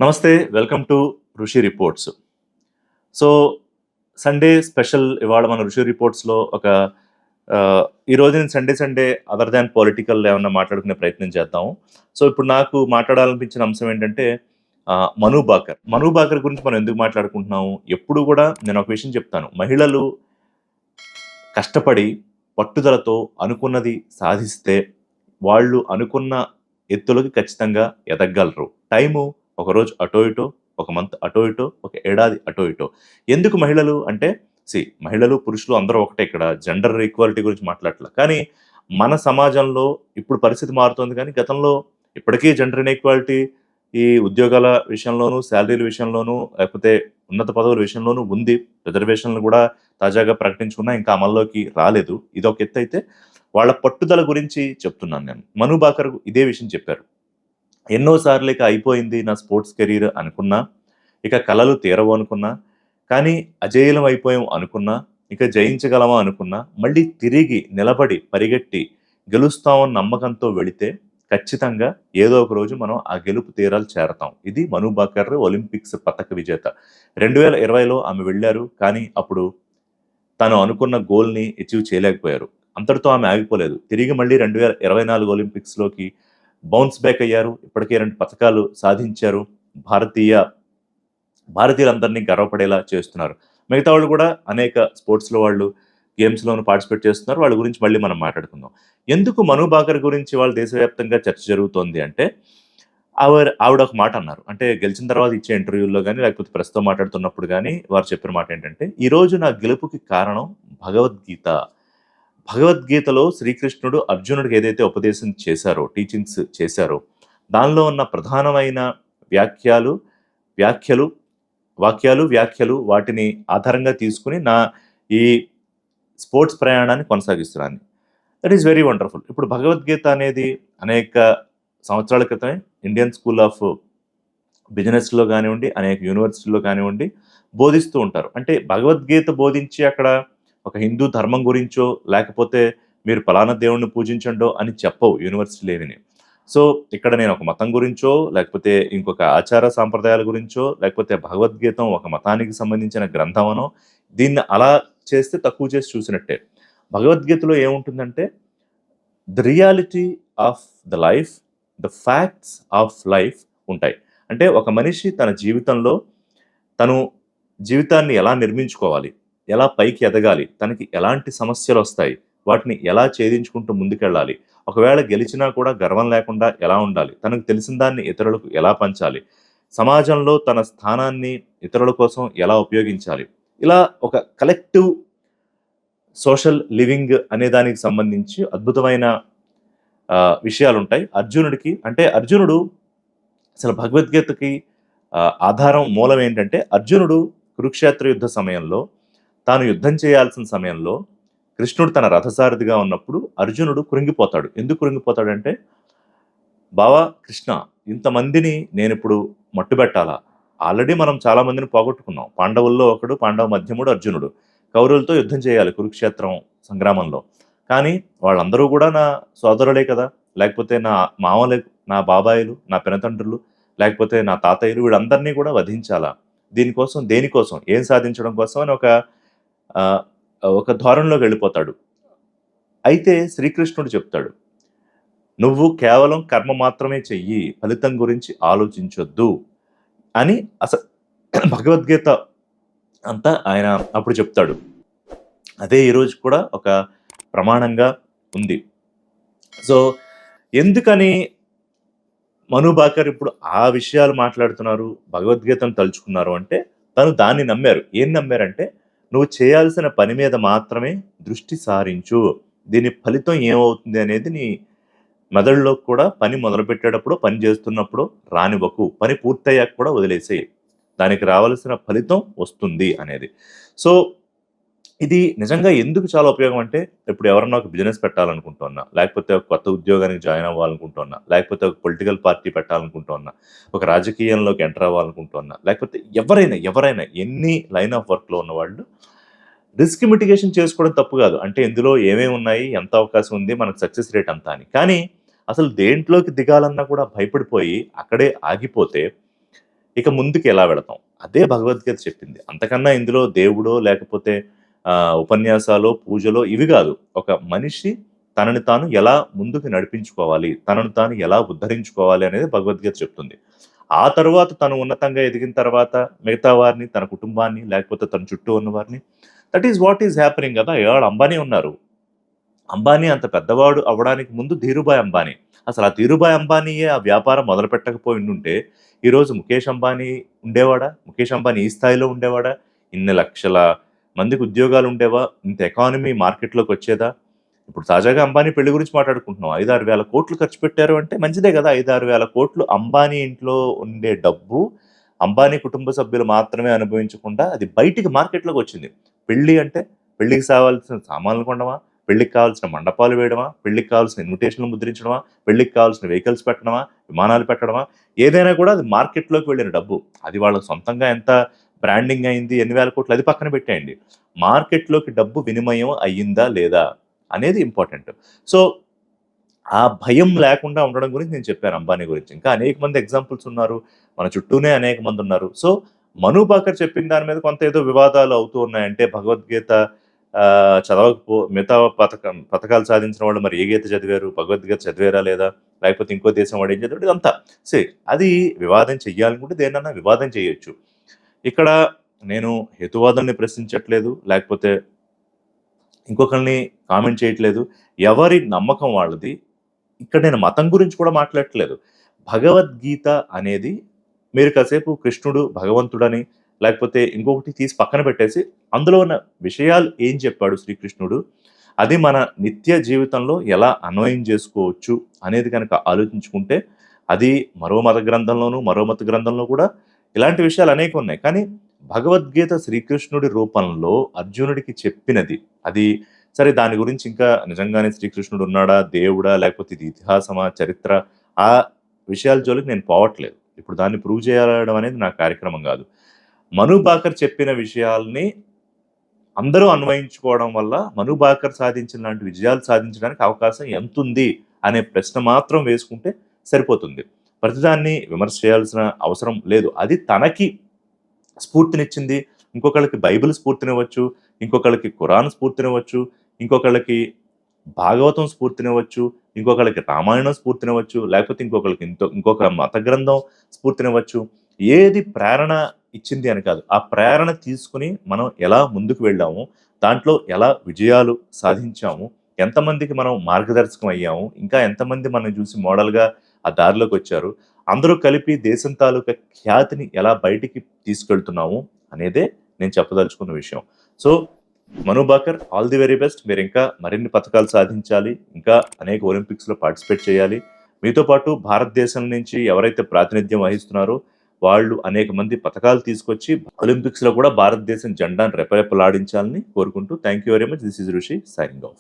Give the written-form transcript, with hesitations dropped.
నమస్తే. Welcome to 'ఋషి reports'. So, Sunday special ఇవాళ మన 'ఋషి రిపోర్ట్స్‌లో' ఒక ఈ రోజు నేను సండే అదర్ దాన్ పొలిటికల్ ఏమన్నా మాట్లాడుకునే ప్రయత్నం చేద్దాము. సో, ఇప్పుడు నాకు మాట్లాడాలనిపించిన అంశం ఏంటంటే 'మను బాకర్'. 'మను బాకర్' గురించి మనం ఎందుకు మాట్లాడుకుంటున్నాము? ఎప్పుడు గూడా నేను ఒక విషయం చెప్తాను. మహిళలు కష్టపడి, పట్టుదలతో అనుకున్నది సాధిస్తే, వాళ్ళు అనుకున్న ఎత్తులకి ఖచ్చితంగా ఎదగగలరు. టైము ఒకరోజు అటో ఇటో, ఒక మంత్ అటో ఇటో, ఒక ఏడాది అటో ఇటో. ఎందుకు మహిళలు అంటే మహిళలు, పురుషులు అందరూ ఒకటే ఇక్కడ. జెండర్ ఈక్వాలిటీ గురించి మాట్లాడట్ల. కానీ మన సమాజంలో ఇప్పుడు పరిస్థితి మారుతోంది కానీ, గతంలో ఇప్పటికీ జెండర్ ఇన్‌ఈక్వాలిటీ ఈ ఉద్యోగాల విషయంలోనూ, సాలరీల విషయంలోనూ, లేకపోతే ఉన్నత పదవుల విషయంలోనూ ఉంది. రిజర్వేషన్‌లు గూడా తాజాగా ప్రకటించుకున్నా ఇంకా అమల్లోకి రాలేదు. ఇదొక ఎత్తైతే, వాళ్ళ పట్టుదల గురించి చెప్తున్నాను నేను. మను బాకర్ ఇదే విషయం చెప్పారు. ఎన్నో సార్లు ఇక అయిపోయింది నా స్పోర్ట్స్ కెరీర్ అనుకున్నా, ఇక కలలు తీరవు అనుకున్నా, కానీ అజేయులం అయిపోయాం అనుకున్నా, ఇక జయించగలమా అనుకున్నా, మళ్ళీ తిరిగి నిలబడి, పరిగెట్టి, గెలుస్తామన్న నమ్మకంతో వెళితే ఖచ్చితంగా ఏదో ఒక రోజు మనం ఆ గెలుపు తీరాలు చేరతాం. ఇది మను బాకర్ ఒలింపిక్స్ పతక విజేత. 2020లో ఆమె వెళ్లారు. కానీ అప్పుడు తను అనుకున్న గోల్‌ని అచీవ్ చేయలేకపోయారు. అంతటితో ఆమె ఆగిపోలేదు. తిరిగి మళ్ళీ 2024 ఒలింపిక్స్‌లోకి బౌన్స్ బ్యాక్ అయ్యారు. ఇప్పటికే 2 పతకాలు సాధించారు. భారతీయులందరినీ గర్వపడేలా చేస్తున్నారు. మిగతా వాళ్ళు కూడా అనేక స్పోర్ట్స్‌లో వాళ్ళు గేమ్స్‌లోను పార్టిసిపేట్ చేస్తున్నారు. వాళ్ళ గురించి మళ్ళీ మనం మాట్లాడుకుందాం. ఎందుకు మను బాకర్ గురించి వాళ్ళ దేశవ్యాప్తంగా చర్చ జరుగుతోంది అంటే, ఆవిడ ఒక మాట అన్నారు. అంటే గెలిచిన తర్వాత ఇచ్చే ఇంటర్వ్యూల్లో గాని, లేకపోతే ప్రెస్‌తో మాట్లాడుతున్నప్పుడు గాని, వారు చెప్పిన మాట ఏంటంటే, "ఈరోజు నా గెలుపుకి కారణం భగవద్గీత. భగవద్గీతలో శ్రీకృష్ణుడు అర్జునుడికి ఏదైతే ఉపదేశం చేశారో, టీచింగ్స్ చేశారో, దానిలో ఉన్న ప్రధానమైన వ్యాఖ్యాలు వ్యాఖ్యలు వ్యాఖ్యలు వాటిని ఆధారంగా తీసుకొని ఈ స్పోర్ట్స్ ప్రయాణాన్ని కొనసాగిస్తున్నాను. That is very wonderful." ఇప్పుడు భగవద్గీత అనేది అనేక సంవత్సరాల క్రితమే ఇండియన్ స్కూల్ ఆఫ్ బిజినెస్‌లో గానివ్వండి, అనేక యూనివర్సిటీల్లో కానివ్వండి, బోధిస్తూ ఉంటారు. అంటే భగవద్గీత బోధించి అక్కడ ఒక హిందూ ధర్మం గురించో, లేకపోతే మీరు పలానా దేవుడిని పూజించండో అని చెప్పవు యూనివర్సిటీలేవిని. సో, ఇక్కడ నేను ఒక మతం గురించో, లేకపోతే ఇంకొక ఆచార సాంప్రదాయాల గురించో, లేకపోతే భగవద్గీతం ఒక మతానికి సంబంధించిన గ్రంథమనో, దీన్ని అలా చేస్తే తక్కువ చేసి చూసినట్టే. భగవద్గీతలో ఏముంటుందంటే, the reality of the life, the facts of life ఉంటాయి. అంటే ఒక మనిషి తన జీవితంలో తను జీవితాన్ని ఎలా నిర్మించుకోవాలి? ఎలా పైకి ఎదగాలి? తనకి ఎలాంటి సమస్యలొస్తాయి? వాటిని ఎలా ఛేదించుకుంటూ ముందుకెళ్ళాలి? ఒకవేళ గెలిచినా కూడా గర్వం లేకుండా ఎలా ఉండాలి? తనకు తెలిసిన దాన్ని ఇతరులకు ఎలా పంచాలి? సమాజంలో తన స్థానాన్ని ఇతరుల కోసం ఎలా ఉపయోగించాలి? ఇలా ఒక కలెక్టివ్ సోషల్ లివింగ్ అనే దానికి సంబంధించి అద్భుతమైన విషయాలుంటాయి. అర్జునుడికి అంటే అర్జునుడు అసలు భగవద్గీతకి ఆధారం మూలం ఏంటంటే, అర్జునుడు కురుక్షేత్ర యుద్ధ సమయంలో, తాను యుద్ధం చేయాల్సిన సమయంలో, కృష్ణుడు తన రథసారథిగా ఉన్నప్పుడు అర్జునుడు కృంగిపోతాడు. ఎందుకు కృంగిపోతాడంటే, "బావా కృష్ణ, ఇంతమందిని నేనిప్పుడు మట్టుబెట్టాలా? ఆల్రెడీ మనం చాలా మందిని పోగొట్టుకున్నాం. పాండవుల్లో ఒకడు, పాండవ మధ్యముడు అర్జునుడు. కౌరవులతో యుద్ధం చేయాలి కురుక్షేత్రం సంగ్రామంలో. కానీ వాళ్ళందరూ గూడా నా సోదరులే కదా! లేకపోతే నా మామలే, నా బాబాయిలు, నా పినతండ్రులు, లేకపోతే నా తాతయ్యలు వీళ్ళందరినీ కూడా వధించాలా? దీనికోసం దేనికోసం? ఏం సాధించడం కోసం అని ఆహ్, ఒక ధోరణిలోకెళ్ళిపోతాడు. అయితే శ్రీకృష్ణుడు చెప్తాడు, "నువ్వు కేవలం కర్మ మాత్రమే చెయ్యి. ఫలితం గురించి ఆలోచించొద్దు" అని భగవద్గీత అంతా ఆయన అప్పుడు చెప్తాడు. అదే ఈరోజు కూడా ఒక ప్రమాణంగా ఉంది. సో, ఎందుకని మను బాకర్ ఇప్పుడు ఆ విషయాలు మాట్లాడుతున్నారు, భగవద్గీతను తలుచుకున్నారు అంటే, తను దాన్ని నమ్మారు. ఏం నమ్మారంటే, "నువ్వు చేయాల్సిన పని మీద మాత్రమే దృష్టి సారించు. దీని ఫలితం ఏమవుతుంది అనేది నీ మెదడులోకి కూడా పని మొదలుపెట్టేటప్పుడో, పని చేస్తున్నప్పుడో రానివ్వకు. పని పూర్తయ్యాక కూడా వదిలేసేయి. దానికి రావాల్సిన ఫలితం వస్తుంది" అనేది. సో, ఇది నిజంగా ఎందుకు చాలా ఉపయోగం అంటే, ఇప్పుడు ఎవరన్నా ఒక బిజినెస్ పెట్టాలనుకుంటున్నా, లేకపోతే ఒక కొత్త ఉద్యోగానికి జాయిన్ అవ్వాలనుకుంటున్నా, లేకపోతే ఒక పొలిటికల్ పార్టీ పెట్టాలనుకుంటున్నా, ఒక రాజకీయంలోకి ఎంటర్ అవ్వాలనుకుంటున్నా, లేకపోతే ఎవరైనా ఎన్ని లైన్ ఆఫ్ వర్క్‌లో ఉన్నవాళ్ళు రిస్క్ మిటిగేషన్ చేసుకోవడం తప్పు కాదు. అంటే ఇందులో ఏమేమి ఉన్నాయి? ఎంత అవకాశం ఉంది? మనకు సక్సెస్ రేట్ ఎంత అని. కానీ అసలు దేంట్లోకి దిగాలన్నా కూడా భయపడిపోయి అక్కడే ఆగిపోతే ఇక ముందుకు ఎలా వెళతాం? అదే భగవద్గీత చెప్పింది. అంతకన్నా ఇందులో దేవుడో లేకపోతే ఉపన్యాసాలో, పూజలో ఇవి గాదు. ఒక మనిషి తనని తాను ఎలా ముందుకు నడిపించుకోవాలి, తనను తాను ఎలా ఉద్ధరించుకోవాలి అనేది భగవద్గీత చెప్తుంది. ఆ తరువాత తను ఉన్నతంగా ఎదిగిన తర్వాత మిగతా వారిని, తన కుటుంబాన్ని, లేకపోతే తన చుట్టూ ఉన్న వారిని that is what is happening గదా! ఇవాళ అంబానీ ఉన్నారు. అంబానీ అంత పెద్దవాడు అవ్వడానికి ముందు ధీరుభాయ్ అంబానీ. అసలు ఆ ధీరుభాయ్ అంబానీయే ఆ వ్యాపారం మొదలుపెట్టకపోయుండుంటే, ఈరోజు ముఖేష్ అంబానీ ఉండేవాడా? ముఖేష్ అంబానీ ఈ స్థాయిలో ఉండేవాడా? ఇన్ని లక్షల మందికి ఉద్యోగాలు ఉండేవా? ఇంత ఎకానమీ మార్కెట్‌లోకొచ్చేదా? ఇప్పుడు తాజాగా అంబానీ పెళ్లి గురించి మాట్లాడుకుంటున్నాం. 5, 6 వేల కోట్లు ఖర్చు పెట్టారు అంటే మంచిదే గదా! 5, 6 వేల కోట్లు అంబానీ ఇంట్లో ఉండే డబ్బు, అంబానీ కుటుంబ సభ్యులు మాత్రమే అనుభవించకుండా అది బయటికి మార్కెట్‌లోకొచ్చింది. పెళ్లి అంటే పెళ్ళికి కావాల్సిన సామాన్లు కొనడమా? పెళ్ళికి కావాల్సిన మండపాలు వేయడమా? పెళ్ళికి కావాల్సిన ఇన్విటేషన్‌లు ముద్రించడమా? పెళ్ళికి కావాల్సిన వెహికల్స్ పెట్టడమా? విమానాలు పెట్టడమా? ఏదైనా కూడా అది మార్కెట్‌లోకి వెళ్ళిన డబ్బు. అది వాళ్ళ సొంతంగా ఎంత బ్రాండింగ్ అయింది, ఎన్ని వేల కోట్లు అది పక్కన పెట్టేయండి. మార్కెట్‌లోకి డబ్బు వినిమయం అయ్యిందా లేదా? అనేది ఇంపార్టెంట్. సో, ఆ భయం లేకుండా ఉండడం గురించి నేను చెప్పాను అంబానీ గురించి. ఇంకా అనేక మంది ఎగ్జాంపుల్స్ ఉన్నారు. మన చుట్టూనే అనేక మందున్నారు. సో, మను బాకర్ చెప్పిన దాని మీద కొంత ఏదో వివాదాలు అవుతూ ఉన్నాయి. అంటే భగవద్గీత మిగతా పథకాలు సాధించిన వాళ్ళు మరి ఏ గీత చదివారు? భగవద్గీత చదివారా లేదా? లేకపోతే ఇంకో దేశం వాడు ఏం చదివాడు? ఇదంతా. అది వివాదం చెయ్యాలనుకుంటే దేన్నన్నా వివాదం చేయొచ్చు. ఇక్కడ నేను హేతువాదుల్ని ప్రశ్నించట్లేదు. లేకపోతే ఇంకొకళ్ళని కామెంట్ చేయట్లేదు. ఎవరి నమ్మకం వాళ్ళది. ఇక్కడ నేను మతం గురించి కూడా మాట్లాడట్లేదు. భగవద్గీత అనేది మీరు కాసేపు కృష్ణుడు భగవంతుడని, లేకపోతే ఇంకొకటి తీసి పక్కన పెట్టేసి, అందులో ఉన్న విషయాలు ఏం చెప్పాడు శ్రీకృష్ణుడు, అది మన నిత్య జీవితంలో ఎలా అన్వయం చేసుకోవచ్చు అనేది గనక ఆలోచించుకుంటే, అది మరో మత గ్రంథంలోనూ, మరో మత గ్రంథంలో కూడా ఇలాంటి విషయాలు అనేకం ఉన్నాయి. కానీ భగవద్గీత శ్రీకృష్ణుడి రూపంలో అర్జునుడికి చెప్పినది. అది సరే దాని గురించి ఇంకా నిజంగానే శ్రీకృష్ణుడు ఉన్నాడా? దేవుడా? లేకపోతే ఇది ఇతిహాసమా? చరిత్ర? ఆ విషయాల జోలికి నేను పోవట్లేదు. ఇప్పుడు దాన్ని ప్రూవ్ చేయడం అనేది నా కార్యక్రమం గాదు. మను బాకర్ చెప్పిన విషయాల్ని అందరూ అన్వయించుకోవడం వల్ల మను బాకర్ సాధించిన లాంటి విజయాలు సాధించడానికి అవకాశం ఎంతుంది అనే ప్రశ్న మాత్రం వేసుకుంటే సరిపోతుంది. ప్రతిదాన్ని విమర్శ చేయాల్సిన అవసరం లేదు. అది తనకి స్ఫూర్తినిచ్చింది. ఇంకొకళ్ళకి బైబిల్ స్ఫూర్తినివ్వచ్చు, ఇంకొకళ్ళకి ఖురాన్ స్ఫూర్తినివ్వచ్చు, ఇంకొకళ్ళకి భాగవతం స్ఫూర్తినివ్వచ్చు, ఇంకొకళ్ళకి రామాయణం స్ఫూర్తినివ్వచ్చు, లేకపోతే ఇంకొకళ్ళకి ఇంకొక మత గ్రంథం స్ఫూర్తినివ్వచ్చు. ఏది ప్రేరణ ఇచ్చింది అని కాదు. ఆ ప్రేరణ తీసుకొని మనం ఎలా ముందుకు వెళ్ళాము, దాంట్లో ఎలా విజయాలు సాధించాము, ఎంతమందికి మనం మార్గదర్శకం అయ్యాము, ఇంకా ఎంతమంది మనల్ని చూసి మోడల్‌గా ఆ దారిలోకొచ్చారు. అందరూ కలిపి దేశం తాలూకా ఖ్యాతిని ఎలా బయటికి తీసుకెళ్తున్నాము అనేదే నేను చెప్పదలుచుకున్న విషయం. So, Manu Bakar all the very best. మీరింకా మరిన్ని పతకాలు సాధించాలి. ఇంకా అనేక ఒలింపిక్స్‌లో పార్టిసిపేట్ చేయాలి. మీతో పాటు భారతదేశం నుంచి ఎవరైతే ప్రాతినిధ్యం వహిస్తున్నారో వాళ్ళు అనేక మంది పతకాలు తీసుకొచ్చి ఒలింపిక్స్‌లో కూడా భారతదేశం జెండాను రెపరెపలాడించాలని కోరుకుంటూ thank you very much. This is Rishi signing off.